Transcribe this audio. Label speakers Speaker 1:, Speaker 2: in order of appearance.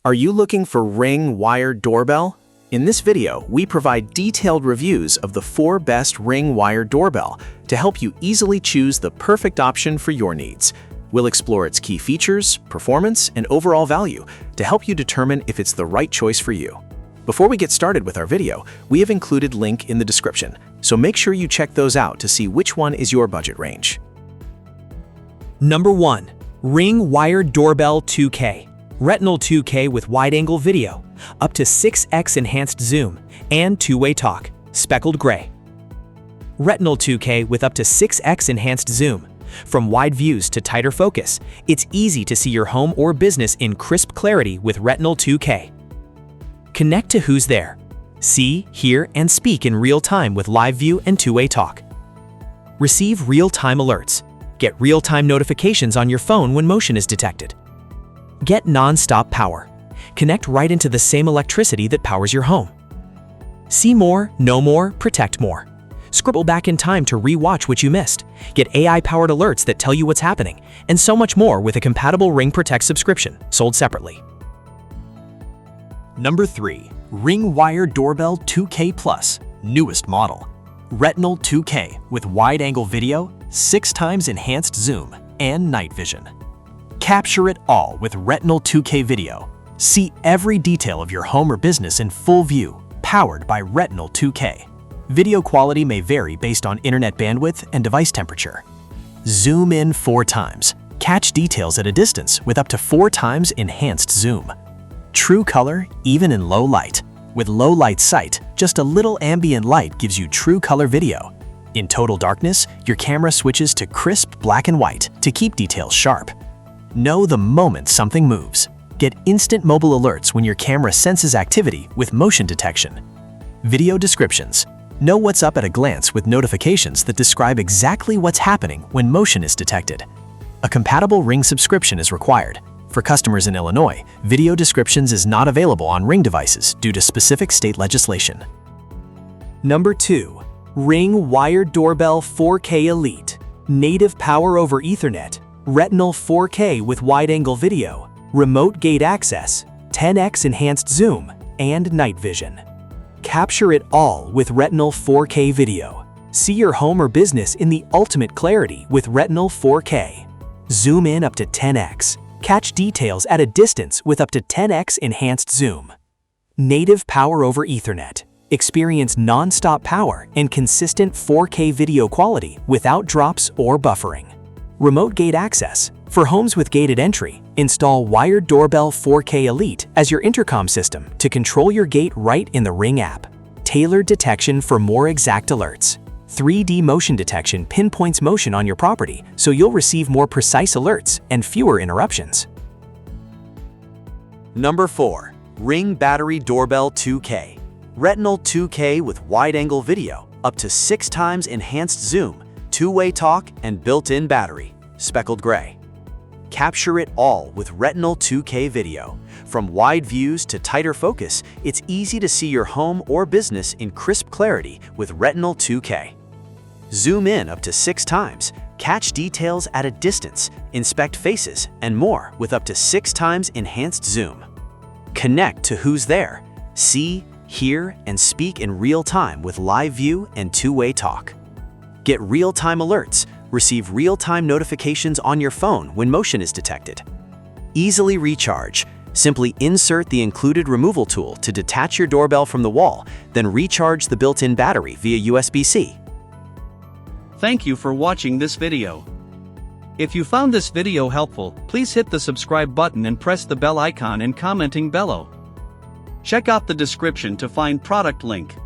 Speaker 1: Are you looking for Ring Wired Doorbell? In this video, we provide detailed reviews of the 4 best Ring Wired Doorbell to help you easily choose the perfect option for your needs. We'll explore its key features, performance, and overall value to help you determine if it's the right choice for you. Before we get started with our video, we have included link in the description, so make sure you check those out to see which one is your budget range.
Speaker 2: Number 1. Ring Wired Doorbell 2K. Retinal 2K with wide-angle video, up to 6x enhanced zoom, and two-way talk, speckled gray. Retinal 2K with up to 6x enhanced zoom. From wide views to tighter focus, it's easy to see your home or business in crisp clarity with Retinal 2K. Connect to who's there. See, hear, and speak in real time with live view and two-way talk. Receive real-time alerts. Get real-time notifications on your phone when motion is detected. Get non-stop power. Connect right into the same electricity that powers your home. See more, know more, protect more. Scribble back in time to re-watch what you missed. Get AI-powered alerts that tell you what's happening, and so much more with a compatible Ring Protect subscription, sold separately.
Speaker 3: Number 3. Ring Wired Doorbell 2K Plus, newest model. Retinal 2K with wide-angle video, 6 times enhanced zoom, and night vision. Capture it all with Retinal 2K video. See every detail of your home or business in full view, powered by Retinal 2K. Video quality may vary based on internet bandwidth and device temperature. Zoom in 4 times. Catch details at a distance with up to 4 times enhanced zoom. True color even in low light. With low light sight, just a little ambient light gives you true color video. In total darkness, your camera switches to crisp black and white to keep details sharp. Know the moment something moves. Get instant mobile alerts when your camera senses activity with motion detection. Video descriptions. Know what's up at a glance with notifications that describe exactly what's happening when motion is detected. A compatible Ring subscription is required. For customers in Illinois, video descriptions is not available on Ring devices due to specific state legislation.
Speaker 2: Number 2. Ring Wired Doorbell 4K Elite. Native power over Ethernet. Retinal 4K with wide-angle video, remote gate access, 10x enhanced zoom, and night vision. Capture it all with Retinal 4K video. See your home or business in the ultimate clarity with Retinal 4K. Zoom in up to 10x. Catch details at a distance with up to 10x enhanced zoom. Native power over Ethernet. Experience non-stop power and consistent 4K video quality without drops or buffering. Remote gate access. For homes with gated entry, install Wired Doorbell 4K Elite as your intercom system to control your gate right in the Ring app. Tailored detection for more exact alerts. 3D motion detection pinpoints motion on your property, so you'll receive more precise alerts and fewer interruptions.
Speaker 3: Number 4. Ring Battery Doorbell 2K. Retinal 2K with wide-angle video, up to 6 times enhanced zoom, two-way talk, and built-in battery, speckled gray. Capture it all with Retinal 2K video. From wide views to tighter focus, it's easy to see your home or business in crisp clarity with Retinal 2K. Zoom in up to 6 times, catch details at a distance, inspect faces, and more with up to 6 times enhanced zoom. Connect to who's there. See, hear, and speak in real time with live view and two-way talk. Get real-time alerts. Receive real-time notifications on your phone when motion is detected. Easily recharge. Simply insert the included removal tool to detach your doorbell from the wall, then recharge the built-in battery via USB-C.
Speaker 4: Thank you for watching this video. If you found this video helpful, please hit the subscribe button and press the bell icon and commenting below. Check out the description to find product link.